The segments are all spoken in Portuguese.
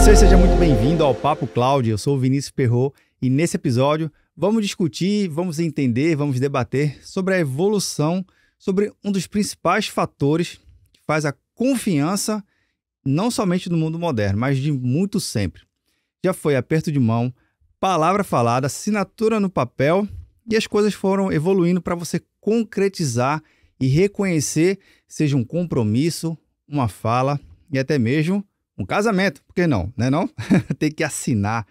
você, seja muito bem-vindo ao Papo Cloud. Eu sou o Vinícius Perrot e nesse episódio vamos discutir, vamos entender, vamos debater sobre a evolução, sobre um dos principais fatores que faz a confiança não somente no mundo moderno, mas de muito sempre. Já foi aperto de mão, palavra falada, assinatura no papel e as coisas foram evoluindo para você concretizar e reconhecer, seja um compromisso, uma fala e até mesmo um casamento, por que não? Né não? Tem que assinar.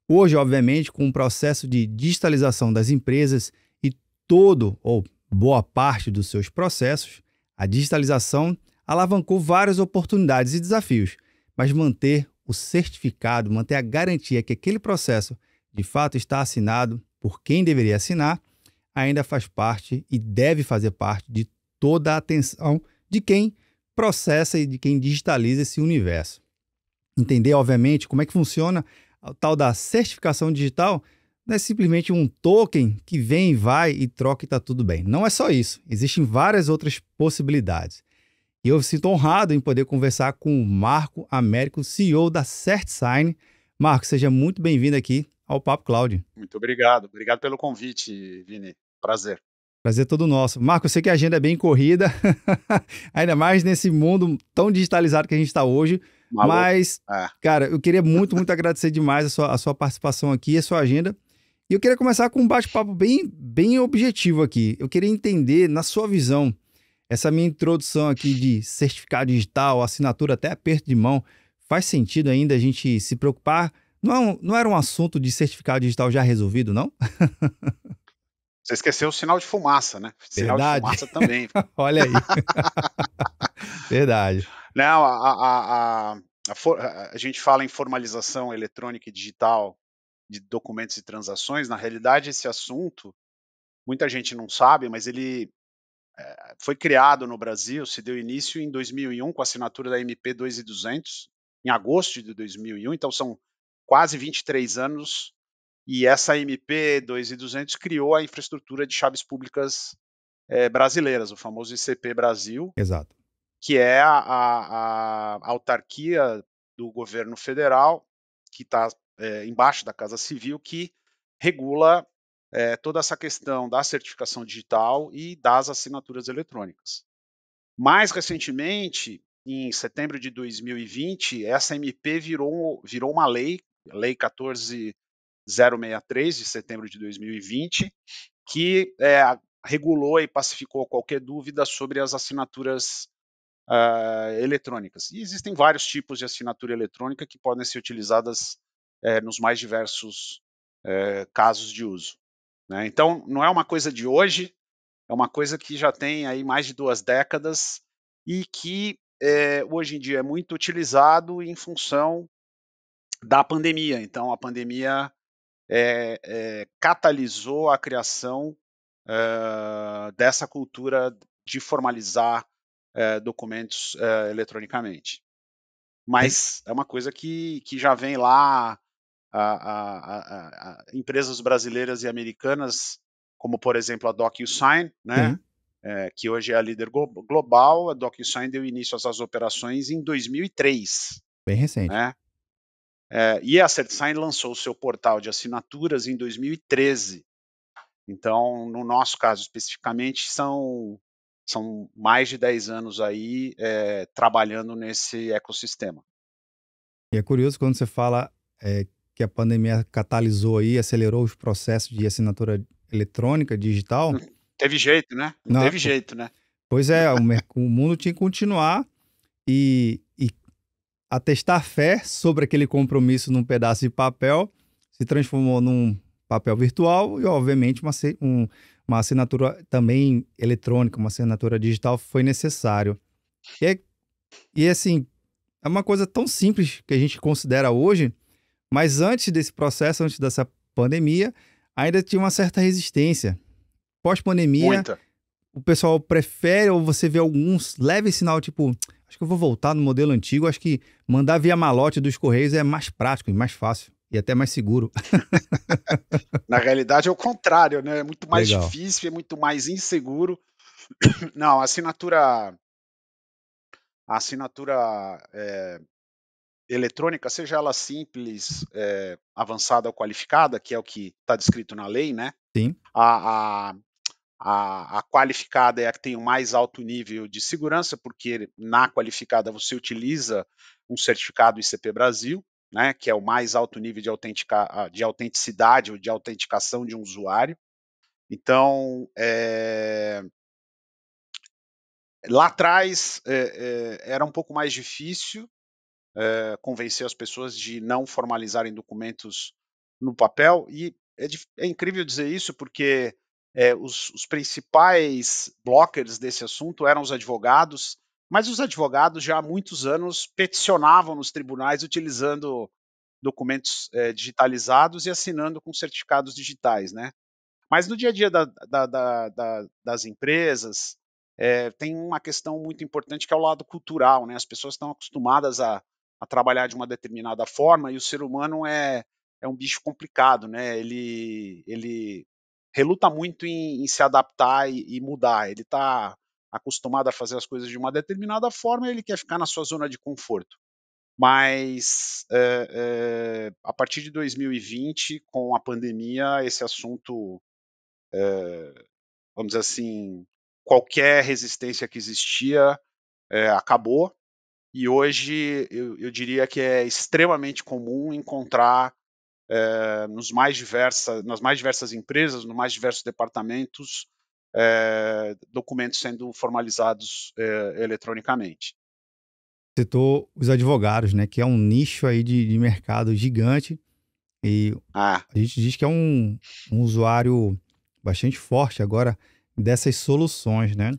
Hoje, obviamente, com o processo de digitalização das empresas e todo ou boa parte dos seus processos, a digitalização alavancou várias oportunidades e desafios, mas manter o certificado, manter a garantia que aquele processo de fato está assinado por quem deveria assinar, ainda faz parte e deve fazer parte de toda a atenção de quem processa e de quem digitaliza esse universo. Entender, obviamente, como é que funciona a tal da certificação digital não é simplesmente um token que vem, vai e troca e está tudo bem. Não é só isso. Existem várias outras possibilidades. E eu me sinto honrado em poder conversar com o Marco Américo, CEO da CertSign. Marco, seja muito bem-vindo aqui ao Papo Cloud. Muito obrigado. Obrigado pelo convite, Vini. Prazer. Prazer todo nosso. Marco, eu sei que a agenda é bem corrida, ainda mais nesse mundo tão digitalizado que a gente está hoje. Maluco. Mas, cara, eu queria muito agradecer demais a sua participação aqui, a sua agenda. E eu queria começar com um bate-papo bem objetivo aqui. Eu queria entender, na sua visão, essa minha introdução aqui de certificado digital, assinatura até aperto de mão, faz sentido ainda a gente se preocupar? Não era um assunto de certificado digital já resolvido, não? Você esqueceu o sinal de fumaça, né? Sinal Verdade. de fumaça também. Olha aí. Verdade. Não, a gente fala em formalização eletrônica e digital de documentos e transações. Na realidade, esse assunto, muita gente não sabe, mas ele foi criado no Brasil, se deu início em 2001 com a assinatura da MP 2200, em agosto de 2001. Então, são quase 23 anos. E essa MP 2200 criou a infraestrutura de chaves públicas brasileiras, o famoso ICP Brasil, Exato. que é a autarquia do governo federal, que está embaixo da Casa Civil, que regula toda essa questão da certificação digital e das assinaturas eletrônicas. Mais recentemente, em setembro de 2020, essa MP virou uma lei, a Lei 14063, de setembro de 2020, que regulou e pacificou qualquer dúvida sobre as assinaturas eletrônicas. E existem vários tipos de assinatura eletrônica que podem ser utilizadas nos mais diversos casos de uso, né? Então, não é uma coisa de hoje, é uma coisa que já tem aí mais de 2 décadas e que hoje em dia é muito utilizado em função da pandemia. Então, a pandemia catalisou a criação dessa cultura de formalizar documentos eletronicamente. Mas é uma coisa que já vem lá, empresas brasileiras e americanas, como por exemplo a DocuSign, né? Que hoje é a líder global. A DocuSign deu início às suas operações em 2003. Bem recente. Né? E a CertSign lançou o seu portal de assinaturas em 2013. Então, no nosso caso especificamente, são mais de 10 anos aí trabalhando nesse ecossistema. E é curioso quando você fala que a pandemia catalisou aí, acelerou os processos de assinatura eletrônica, digital. Não teve jeito, né? Não teve jeito, né? Pois é, o mundo tinha que continuar e atestar fé sobre aquele compromisso num pedaço de papel se transformou num papel virtual e, obviamente, uma assinatura também eletrônica, uma assinatura digital foi necessário. E assim, é uma coisa tão simples que a gente considera hoje, mas antes desse processo, antes dessa pandemia, ainda tinha uma certa resistência. Pós-pandemia, o pessoal prefere, ou você vê alguns leves sinal, tipo, acho que eu vou voltar no modelo antigo, acho que mandar via malote dos Correios é mais prático e mais fácil, e até mais seguro. Na realidade é o contrário, né? É muito mais difícil, é muito mais inseguro. Não, a assinatura eletrônica, seja ela simples, avançada ou qualificada, que é o que está descrito na lei, né? Sim, A, a, a qualificada é a que tem o mais alto nível de segurança, porque na qualificada você utiliza um certificado ICP Brasil, né, que é o mais alto nível de autenticidade ou de autenticação de um usuário. Então, lá atrás era um pouco mais difícil convencer as pessoas de não formalizarem documentos no papel, e é incrível dizer isso porque os principais blockers desse assunto eram os advogados, mas os advogados já há muitos anos peticionavam nos tribunais utilizando documentos digitalizados e assinando com certificados digitais, né? Mas no dia a dia das empresas, tem uma questão muito importante que é o lado cultural, né? As pessoas estão acostumadas a trabalhar de uma determinada forma e o ser humano é um bicho complicado, né? Ele reluta muito em se adaptar e mudar. Ele está acostumado a fazer as coisas de uma determinada forma e ele quer ficar na sua zona de conforto. Mas a partir de 2020, com a pandemia, esse assunto vamos dizer assim, qualquer resistência que existia acabou. E hoje eu diria que é extremamente comum encontrar nas mais diversas empresas, nos mais diversos departamentos, documentos sendo formalizados eletronicamente. citou os advogados, né, que é um nicho aí de mercado gigante e Ah, a gente diz que é um usuário bastante forte agora dessas soluções, né?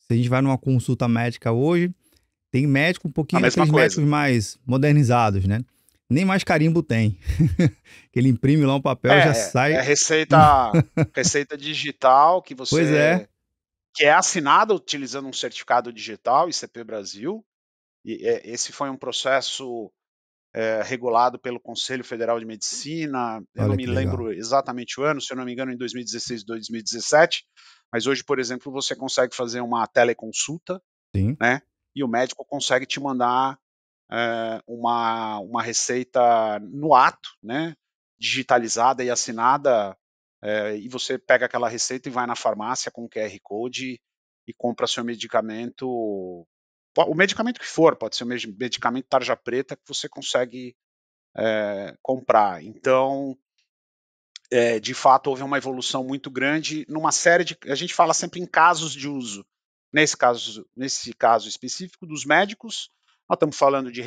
Se a gente vai numa consulta médica hoje, tem médico um a pouquinho, mesma aqueles coisa. médicos mais modernizados, né? Nem mais carimbo tem. Que ele imprime lá um papel, já É sai. receita digital Pois é, que é assinada utilizando um certificado digital, ICP Brasil. E esse foi um processo regulado pelo Conselho Federal de Medicina. Eu não olha me que legal. lembro exatamente o ano, se eu não me engano, em 2016, 2017. Mas hoje, por exemplo, você consegue fazer uma teleconsulta, Sim, né? E o médico consegue te mandar uma receita no ato, né? Digitalizada e assinada. E você pega aquela receita e vai na farmácia com o QR Code e compra seu medicamento. O medicamento que for, pode ser um medicamento tarja preta que você consegue comprar. Então, de fato, houve uma evolução muito grande numa série de. A gente fala sempre em casos de uso. Nesse caso específico dos médicos, nós estamos falando de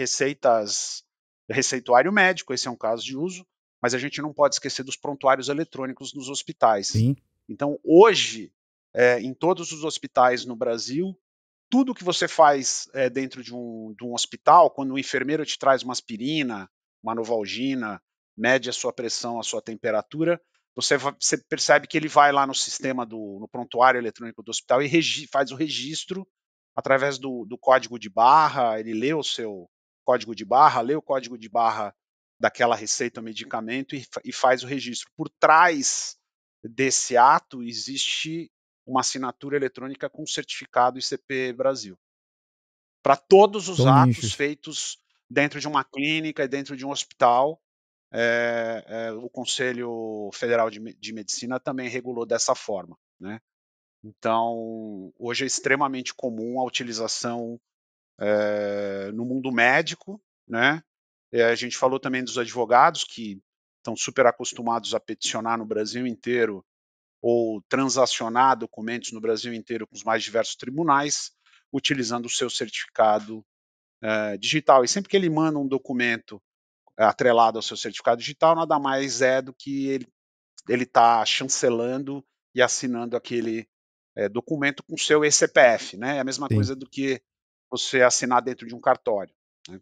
receituário médico, esse é um caso de uso, mas a gente não pode esquecer dos prontuários eletrônicos nos hospitais. sim. Então, hoje, em todos os hospitais no Brasil, tudo que você faz dentro de um hospital, quando o enfermeiro te traz uma aspirina, uma Novalgina, mede a sua pressão, a sua temperatura, você percebe que ele vai lá no sistema no prontuário eletrônico do hospital e faz o registro através do código de barra, ele lê o seu código de barra, lê o código de barra daquela receita ou medicamento e faz o registro. Por trás desse ato existe uma assinatura eletrônica com certificado ICP Brasil. Para todos os São atos nichos. feitos dentro de uma clínica e dentro de um hospital, o Conselho Federal de Medicina também regulou dessa forma, né? Então, hoje é extremamente comum a utilização no mundo médico, né? A gente falou também dos advogados que estão super acostumados a peticionar no Brasil inteiro ou transacionar documentos no Brasil inteiro com os mais diversos tribunais, utilizando o seu certificado digital. E sempre que ele manda um documento atrelado ao seu certificado digital, nada mais é do que ele está chancelando e assinando aquele documento com seu eCPF, né? É a mesma Sim. coisa do que você assinar dentro de um cartório. Né?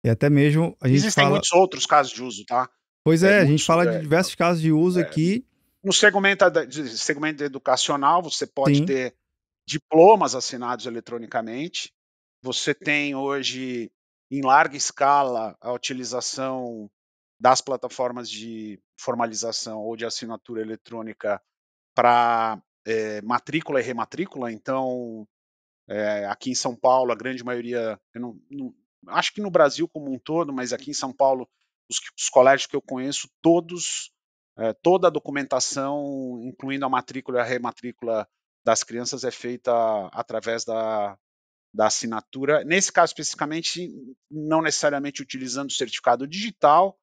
E até mesmo a gente Existem fala. muitos outros casos de uso, tá? Pois É, é, a gente muitos, fala de diversos casos de uso aqui. no segmento educacional, você pode Sim, ter diplomas assinados eletronicamente. Você tem hoje, em larga escala, a utilização das plataformas de formalização ou de assinatura eletrônica para matrícula e rematrícula. Então, aqui em São Paulo, a grande maioria, eu acho que no Brasil como um todo, mas aqui em São Paulo, os colégios que eu conheço, todos, toda a documentação, incluindo a matrícula e a rematrícula das crianças, é feita através da assinatura. Nesse caso especificamente, não necessariamente utilizando o certificado digital,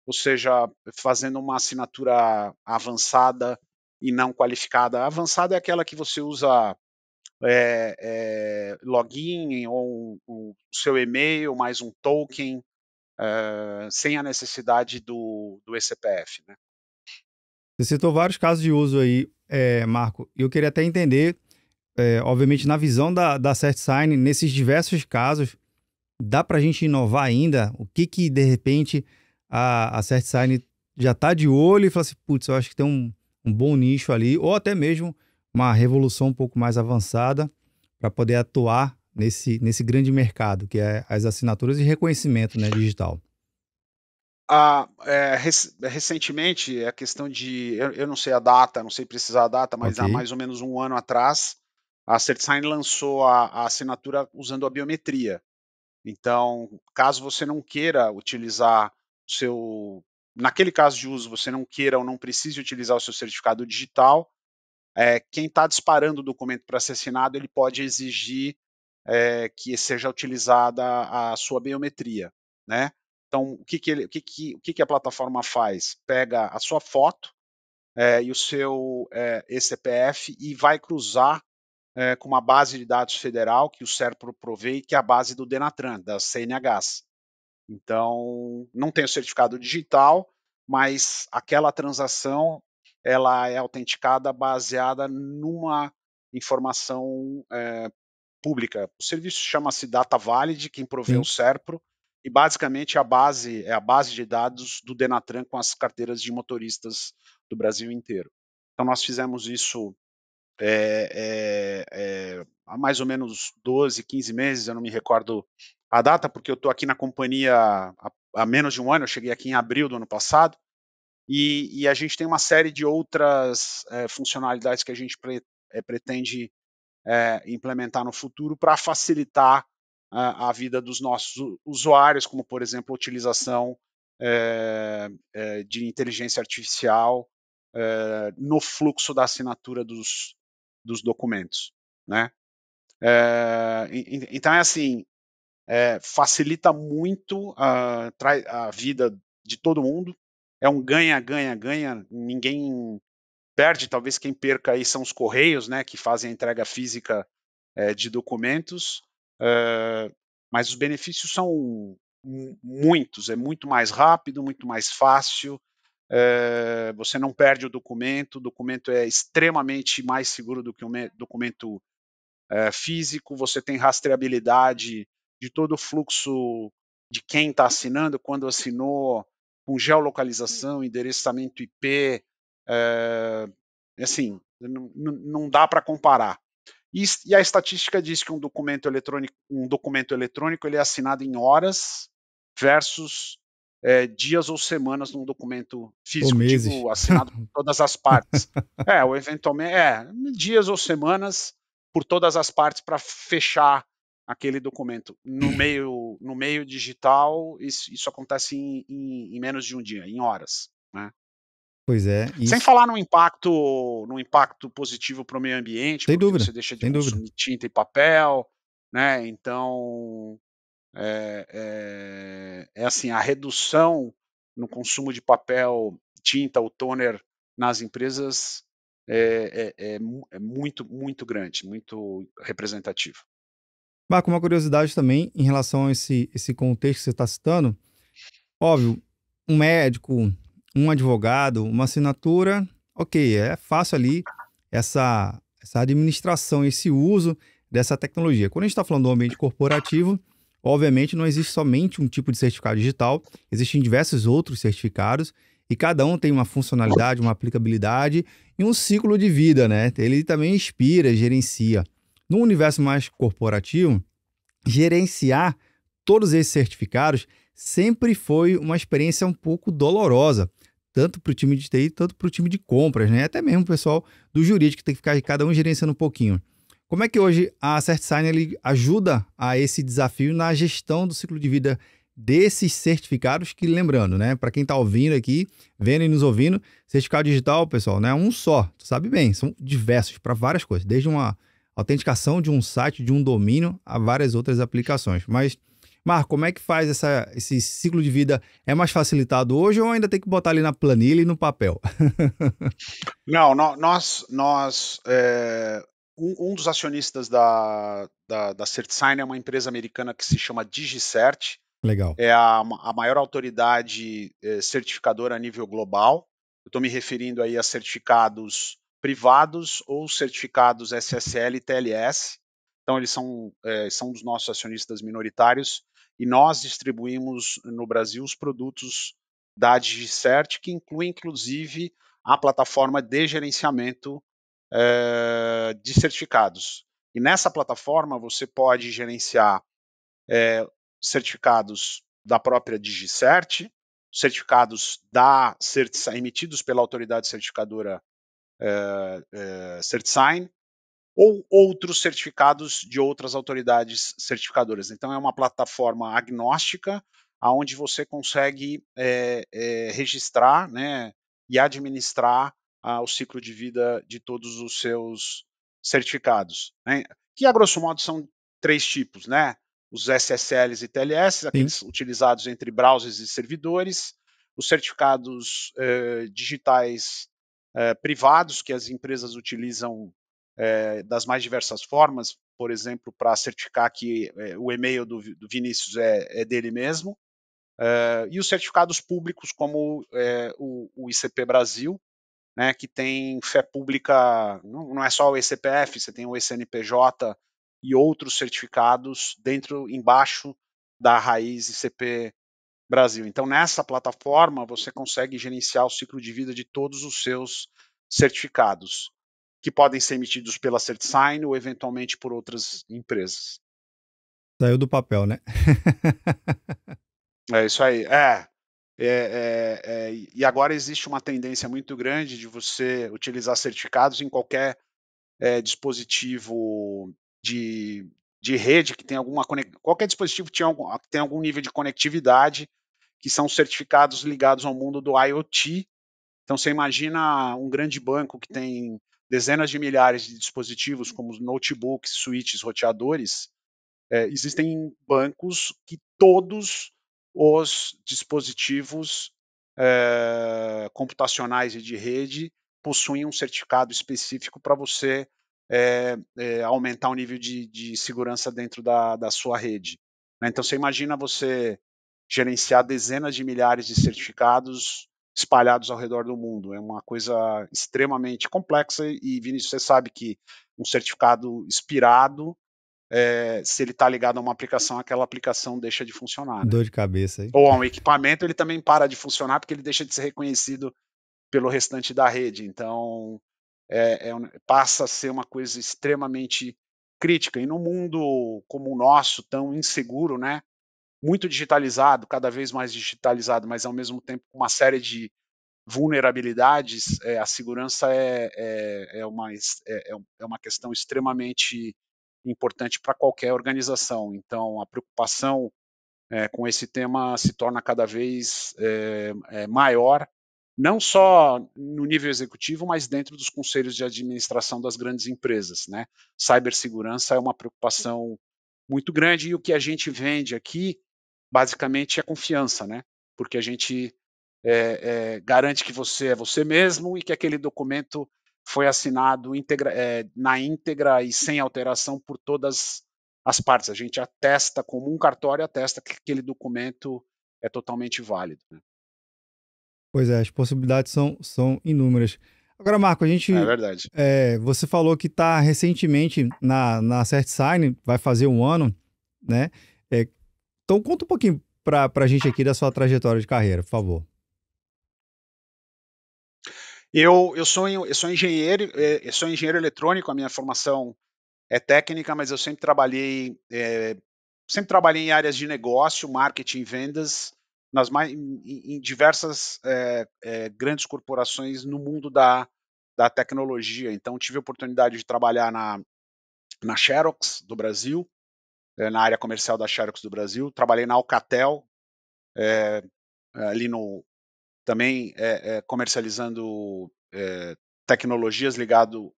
ou seja, fazendo uma assinatura avançada e não qualificada. A avançada é aquela que você usa login ou o seu e-mail mais um token, sem a necessidade do eCPF, né? Você citou vários casos de uso aí, Marco, e eu queria até entender, obviamente, na visão da CertSign, nesses diversos casos, dá para a gente inovar ainda? O que de repente, a CertSign já está de olho e fala assim, putz, eu acho que tem um bom nicho ali, ou até mesmo uma revolução um pouco mais avançada para poder atuar nesse grande mercado, que é as assinaturas e reconhecimento, né, digital. Recentemente, a questão de. Eu não sei a data, não sei precisar a data, mas Ok, há mais ou menos um ano atrás, a CertSign lançou a assinatura usando a biometria. Então, caso você não queira utilizar o seu. Naquele caso de uso, você não queira ou não precise utilizar o seu certificado digital, quem está disparando o documento para ser assinado, ele pode exigir que seja utilizada a sua biometria, né? Então, o que a plataforma faz? Pega a sua foto e o seu eCPF e vai cruzar com uma base de dados federal que o SERPRO provê, que é a base do Denatran, das CNHs. Então, não tem o certificado digital, mas aquela transação ela é autenticada baseada numa informação pública. O serviço chama-se Data Valid, quem provê é o sim. SERPRO, e basicamente é a base de dados do Denatran com as carteiras de motoristas do Brasil inteiro. Então nós fizemos isso há mais ou menos 12, 15 meses, eu não me recordo a data, porque eu estou aqui na companhia há menos de um ano, eu cheguei aqui em abril do ano passado, e a gente tem uma série de outras funcionalidades que a gente pretende implementar no futuro para facilitar a vida dos nossos usuários, como, por exemplo, a utilização de inteligência artificial no fluxo da assinatura dos documentos, né? Então é assim, facilita muito a vida de todo mundo, é um ganha, ganha, ganha, ninguém perde, talvez quem perca aí são os correios, né, que fazem a entrega física de documentos, mas os benefícios são muitos, é muito mais rápido, muito mais fácil, você não perde o documento é extremamente mais seguro do que um documento físico, você tem rastreabilidade de todo o fluxo de quem está assinando, quando assinou, com geolocalização, endereçamento IP, assim, não dá para comparar. E a estatística diz que um documento eletrônico ele é assinado em horas versus dias ou semanas num documento Ou físico, meses. digo assinado por todas as partes. Ou eventualmente, dias ou semanas por todas as partes para fechar aquele documento. No meio digital, isso acontece em menos de um dia, em horas, né? Pois é, Sem isso, falar no impacto positivo para o meio ambiente, sem porque dúvida, você deixa de sem dúvida. consumir tinta e papel, né? Então, assim, a redução no consumo de papel, tinta ou toner nas empresas é muito, muito grande, muito representativo. Marco, uma curiosidade também em relação a esse contexto que você está citando. Óbvio, um médico, um advogado, uma assinatura, ok, é fácil ali essa administração, esse uso dessa tecnologia. Quando a gente está falando do ambiente corporativo, obviamente não existe somente um tipo de certificado digital, existem diversos outros certificados e cada um tem uma funcionalidade, uma aplicabilidade e um ciclo de vida, né? Ele também inspira, gerencia. No universo mais corporativo, gerenciar todos esses certificados sempre foi uma experiência um pouco dolorosa, tanto para o time de TI, tanto para o time de compras, né? Até mesmo o pessoal do jurídico que tem que ficar cada um gerenciando um pouquinho. Como é que hoje a CertSign ele ajuda a esse desafio na gestão do ciclo de vida desses certificados? Que lembrando, né, para quem está ouvindo aqui, vendo e nos ouvindo, certificado digital, pessoal, não é um só, tu sabe bem, são diversos para várias coisas, desde uma autenticação de um site, de um domínio, a várias outras aplicações. Mas, Marco, como é que faz esse ciclo de vida? É mais facilitado hoje ou ainda tem que botar ali na planilha e no papel? Não, um dos acionistas da CertSign é uma empresa americana que se chama DigiCert, Legal. é a maior autoridade certificadora a nível global. Eu estou me referindo aí a certificados privados ou certificados SSL e TLS. Então, eles são os nossos acionistas minoritários e nós distribuímos no Brasil os produtos da DigiCert, que inclui, inclusive, a plataforma de gerenciamento de certificados. E nessa plataforma você pode gerenciar certificados da própria DigiCert, certificados emitidos pela autoridade certificadora CertSign, ou outros certificados de outras autoridades certificadoras. Então é uma plataforma agnóstica, onde você consegue registrar, né, e administrar o ciclo de vida de todos os seus certificados, né, que a grosso modo são três tipos, né? Os SSLs e TLS, Sim. aqueles utilizados entre browsers e servidores, os certificados digitais privados que as empresas utilizam das mais diversas formas, por exemplo, para certificar que o e-mail do Vinícius é dele mesmo, e os certificados públicos, como o ICP Brasil, né, que tem fé pública, não é só o ECPF, você tem o ECNPJ e outros certificados embaixo da raiz ICP Brasil. Então, nessa plataforma, você consegue gerenciar o ciclo de vida de todos os seus certificados, que podem ser emitidos pela CertSign ou eventualmente por outras empresas. Saiu do papel, né? É isso aí. E agora existe uma tendência muito grande de você utilizar certificados em qualquer dispositivo de, de rede que tem qualquer dispositivo que tem algum nível de conectividade, que são certificados ligados ao mundo do IoT. Então você imagina um grande banco que tem dezenas de milhares de dispositivos, como notebooks, switches, roteadores. Existem bancos que todos os dispositivos computacionais e de rede possuem um certificado específico para você aumentar o nível de segurança dentro da sua rede, né? Então você imagina você gerenciar dezenas de milhares de certificados espalhados ao redor do mundo. É uma coisa extremamente complexa e, Vinícius, você sabe que um certificado expirado, se ele está ligado a uma aplicação, aquela aplicação deixa de funcionar, né? Dor de cabeça aí. Ou a um equipamento, ele também para de funcionar porque ele deixa de ser reconhecido pelo restante da rede. Então, passa a ser uma coisa extremamente crítica. E num mundo como o nosso, tão inseguro, né? Muito digitalizado, cada vez mais digitalizado, mas ao mesmo tempo com uma série de vulnerabilidades, a segurança é uma questão extremamente importante para qualquer organização. Então, a preocupação com esse tema se torna cada vez maior, não só no nível executivo, mas dentro dos conselhos de administração das grandes empresas, né? Cibersegurança é uma preocupação muito grande e o que a gente vende aqui, basicamente, é confiança, né? Porque a gente garante que você é você mesmo e que aquele documento foi assinado na íntegra e sem alteração por todas as partes. A gente atesta, como um cartório atesta que aquele documento é totalmente válido, né? Pois é, as possibilidades são inúmeras. Agora, Marco, É verdade. você falou que está recentemente na CertSign, vai fazer um ano, né? Então, conta um pouquinho para a gente aqui da sua trajetória de carreira, por favor. Eu sou engenheiro, eu sou engenheiro eletrônico, a minha formação é técnica, mas eu sempre trabalhei em áreas de negócio, marketing, vendas, em diversas grandes corporações no mundo da tecnologia. Então, tive a oportunidade de trabalhar na Xerox do Brasil, na área comercial da Xerox do Brasil. Trabalhei na Alcatel, ali também comercializando tecnologias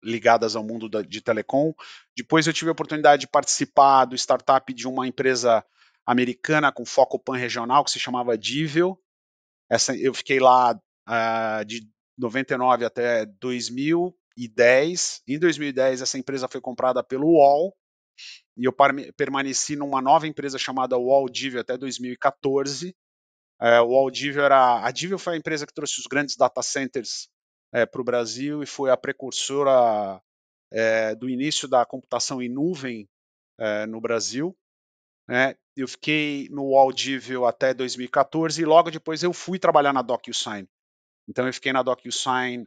ligadas ao mundo de telecom. Depois eu tive a oportunidade de participar do startup de uma empresa americana com foco pan-regional que se chamava Divel. Eu fiquei lá de 99 até 2010. Em 2010, essa empresa foi comprada pelo UOL e eu permaneci numa nova empresa chamada UOL Divel até 2014. O UOL Divel a Divel foi a empresa que trouxe os grandes data centers para o Brasil e foi a precursora do início da computação em nuvem no Brasil. Eu fiquei no UOL Divel até 2014 e logo depois eu fui trabalhar na DocuSign. Então eu fiquei na DocuSign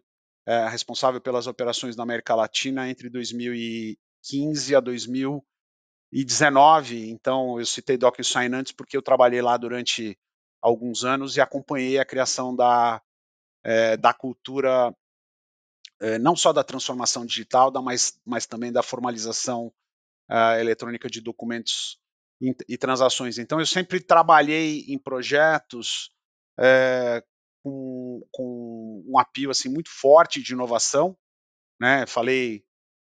responsável pelas operações na América Latina entre 2015 a 2019. Então eu citei DocuSign antes porque eu trabalhei lá durante alguns anos e acompanhei a criação da cultura, não só da transformação digital, mas também da formalização eletrônica de documentos e transações. Então eu sempre trabalhei em projetos com um apelo assim, muito forte de inovação, né? Falei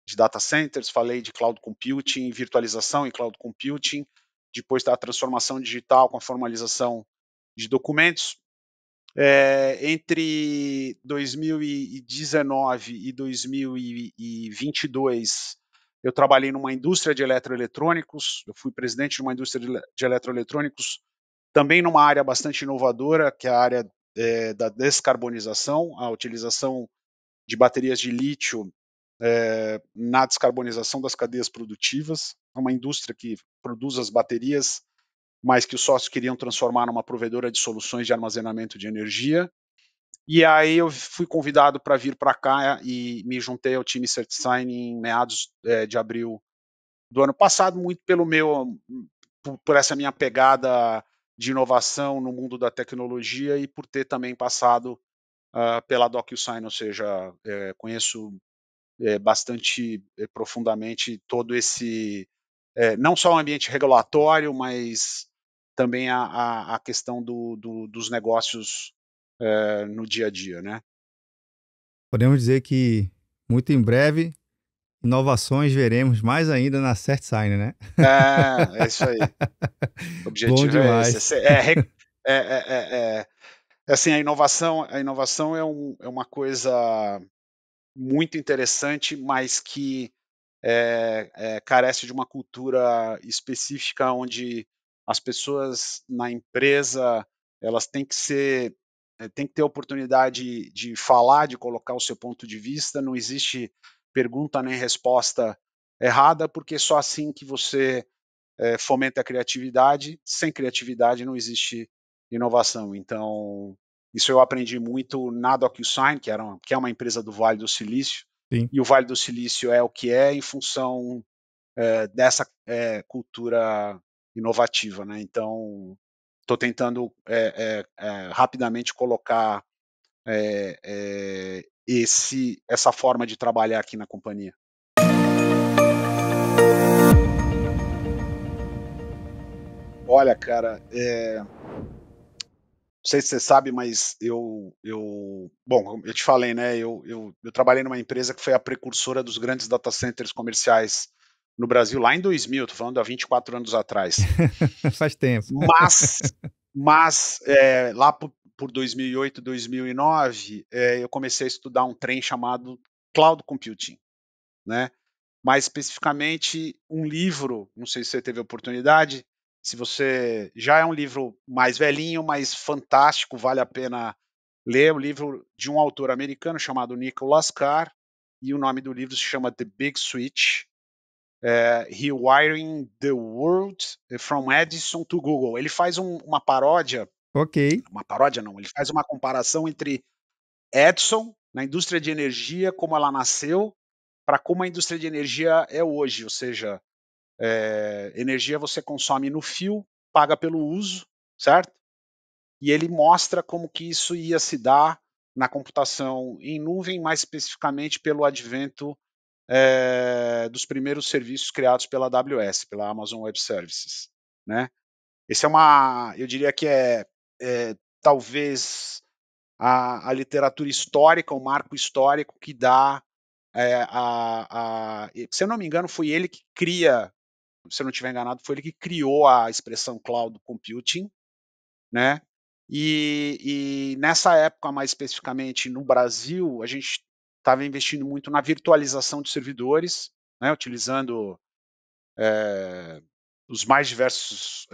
de data centers, falei de cloud computing, virtualização e cloud computing, depois da transformação digital com a formalização de documentos. Entre 2019 e 2022, eu trabalhei numa indústria de eletroeletrônicos, eu fui presidente de uma indústria de eletroeletrônicos, também numa área bastante inovadora, que é a área da descarbonização, a utilização de baterias de lítio na descarbonização das cadeias produtivas. É uma indústria que produz as baterias, mas que os sócios queriam transformar numa provedora de soluções de armazenamento de energia. E aí eu fui convidado para vir para cá e me juntei ao time CertSign em meados de abril do ano passado, muito por essa minha pegada de inovação no mundo da tecnologia e por ter também passado pela DocuSign, ou seja, conheço bastante profundamente todo esse, não só o ambiente regulatório, mas também a questão dos negócios no dia a dia, né? Podemos dizer que muito em breve inovações veremos mais ainda na CertSign, né? É isso aí. O Bom objetivo é esse. demais. Assim, a inovação é uma coisa muito interessante, mas que carece de uma cultura específica onde as pessoas na empresa elas têm que ter a oportunidade de falar, de colocar o seu ponto de vista. Não existe pergunta nem resposta errada, porque é só assim que você fomenta a criatividade. Sem criatividade não existe inovação. Então, isso eu aprendi muito na DocuSign, que é uma empresa do Vale do Silício, Sim. e o Vale do Silício é o que é em função dessa cultura inovativa, né? Então, estou tentando rapidamente colocar essa forma de trabalhar aqui na companhia. Olha, cara, não sei se você sabe, mas bom, eu te falei, né? Eu trabalhei numa empresa que foi a precursora dos grandes data centers comerciais no Brasil lá em 2000, tô falando há 24 anos atrás. Faz tempo. Mas lá por 2008, 2009, eu comecei a estudar um trem chamado Cloud Computing, né? Mais especificamente um livro, não sei se você teve a oportunidade, se você já é um livro mais velhinho, mas fantástico, vale a pena ler, o livro de um autor americano chamado Nicholas Carr, e o nome do livro se chama The Big Switch, Rewiring the World from Edison to Google. Ele faz uma paródia, Ok. não, ele faz uma comparação entre Edison, na indústria de energia, como ela nasceu, para como a indústria de energia é hoje, ou seja, energia você consome no fio, paga pelo uso, certo? E ele mostra como que isso ia se dar na computação em nuvem, mais especificamente pelo advento dos primeiros serviços criados pela AWS, pela Amazon Web Services, né? Esse é eu diria que talvez a literatura histórica, o marco histórico que dá, se eu não me engano, foi ele que cria, se eu não estiver enganado, foi ele que criou a expressão cloud computing, né? E nessa época, mais especificamente no Brasil, a gente estava investindo muito na virtualização de servidores, né? Utilizando os mais diversos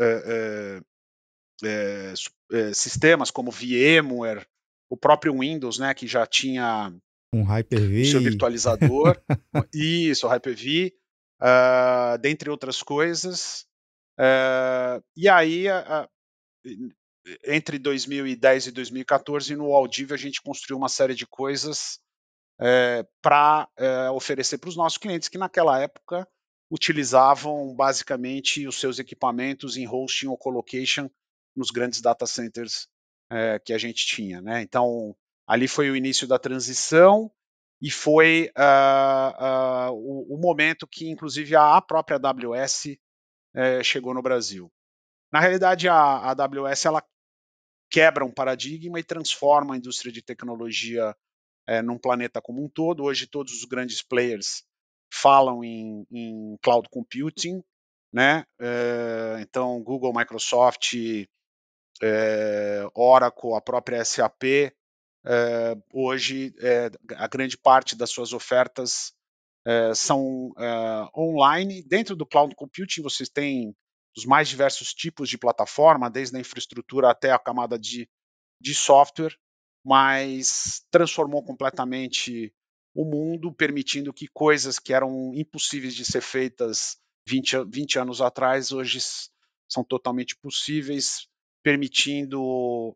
sistemas, como VMware, o próprio Windows, né? Que já tinha Um o seu Hyper-V. virtualizador, isso, o Hyper-V, dentre outras coisas. E aí, entre 2010 e 2014, no Audívio, a gente construiu uma série de coisas para oferecer para os nossos clientes, que naquela época utilizavam basicamente os seus equipamentos em hosting ou colocation nos grandes data centers que a gente tinha, né? Então, ali foi o início da transição e foi o momento que, inclusive, a própria AWS chegou no Brasil. Na realidade, a AWS ela quebra um paradigma e transforma a indústria de tecnologia num planeta como um todo. Hoje, todos os grandes players falam em cloud computing, né? Então, Google, Microsoft, Oracle, a própria SAP, hoje a grande parte das suas ofertas são online. Dentro do cloud computing, vocês têm os mais diversos tipos de plataforma, desde a infraestrutura até a camada de software, mas transformou completamente o mundo, permitindo que coisas que eram impossíveis de ser feitas 20 anos atrás, hoje são totalmente possíveis, permitindo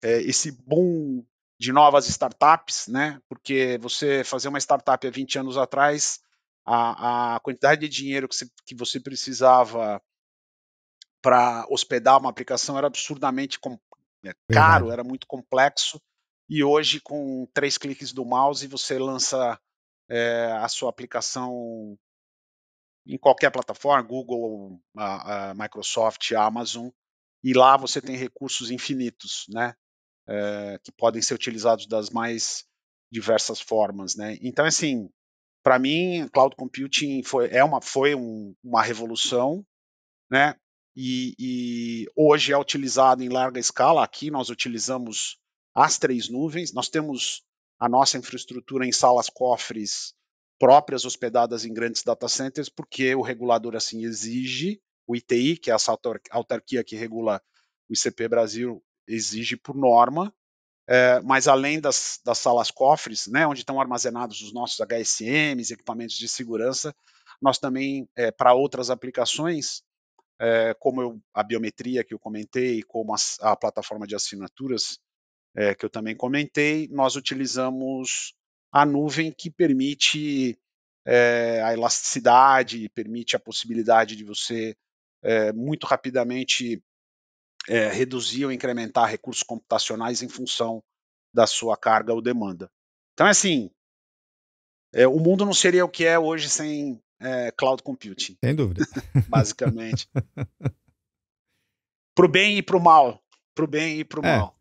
esse boom de novas startups, né? Porque você fazer uma startup há 20 anos atrás, a quantidade de dinheiro que você precisava para hospedar uma aplicação era absurdamente caro, Verdade. era muito complexo, e hoje com 3 cliques do mouse você lança a sua aplicação em qualquer plataforma, Google, a Microsoft, a Amazon, e lá você tem recursos infinitos, né? Que podem ser utilizados das mais diversas formas, né? Então, assim, para mim, cloud computing foi uma revolução, né? E hoje é utilizado em larga escala. Aqui nós utilizamos as 3 nuvens. Nós temos a nossa infraestrutura em salas cofres próprias hospedadas em grandes data centers, porque o regulador assim exige, o ITI, que é essa autarquia que regula o ICP Brasil, exige por norma. Mas além das salas cofres, né, onde estão armazenados os nossos HSMs, equipamentos de segurança, nós também, para outras aplicações, como a biometria que eu comentei, como a plataforma de assinaturas que eu também comentei, nós utilizamos a nuvem que permite a elasticidade, permite a possibilidade de você muito rapidamente reduzir ou incrementar recursos computacionais em função da sua carga ou demanda. Então, assim, o mundo não seria o que é hoje sem cloud computing, Sem dúvida. basicamente. Para o bem e para o mal. Para o bem e para o É, mal.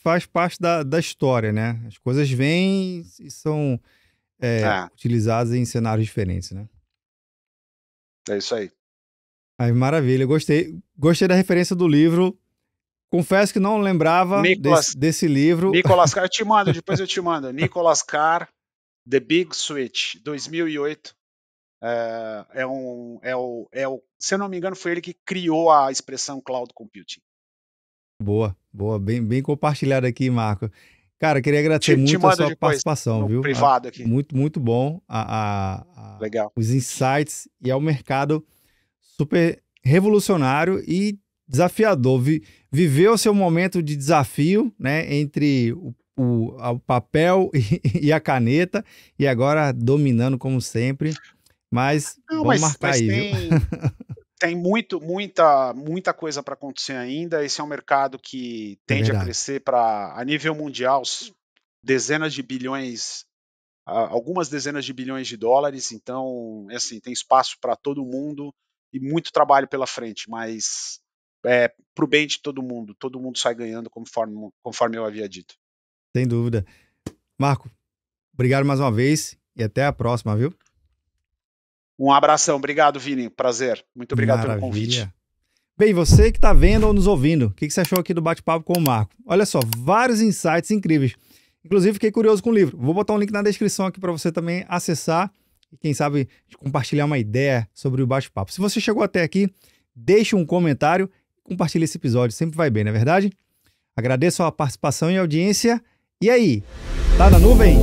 faz parte da história, né? As coisas vêm e são É, utilizadas em cenários diferentes, né? é isso aí. Aí, maravilha, gostei da referência do livro. Confesso que não lembrava Nicolas, desse livro. Nicolas Carr, eu te mando, depois eu te mando. Nicolas Carr, The Big Switch, 2008. Se eu não me engano, foi ele que criou a expressão cloud computing. Boa, boa, bem compartilhado aqui, Marco. Cara, queria agradecer Te muito a mando sua depois, participação, no viu? privado aqui. Muito bom Legal. os insights e é um mercado super revolucionário e desafiador. Viveu o seu momento de desafio, né, entre o papel e a caneta e agora dominando como sempre. Mas Não, vamos marcar mas aí, viu? tem muita coisa para acontecer ainda. Esse é um mercado que É tende a verdade. crescer para, a nível mundial, dezenas de bilhões algumas dezenas de bilhões de dólares, então, assim, tem espaço para todo mundo e muito trabalho pela frente, mas para o bem de todo mundo sai ganhando conforme eu havia dito. Sem dúvida. Marco, obrigado mais uma vez e até a próxima, viu? Um abração, obrigado, Vini, prazer. Muito obrigado pelo convite. Maravilha. Bem, você que está vendo ou nos ouvindo, o que você achou aqui do bate-papo com o Marco? Olha só, vários insights incríveis. Inclusive, fiquei curioso com o livro. Vou botar um link na descrição aqui para você também acessar e, quem sabe, compartilhar uma ideia sobre o bate-papo. Se você chegou até aqui, deixe um comentário e compartilhe esse episódio. Sempre vai bem, não é verdade? Agradeço a participação e a audiência. E aí, tá na nuvem?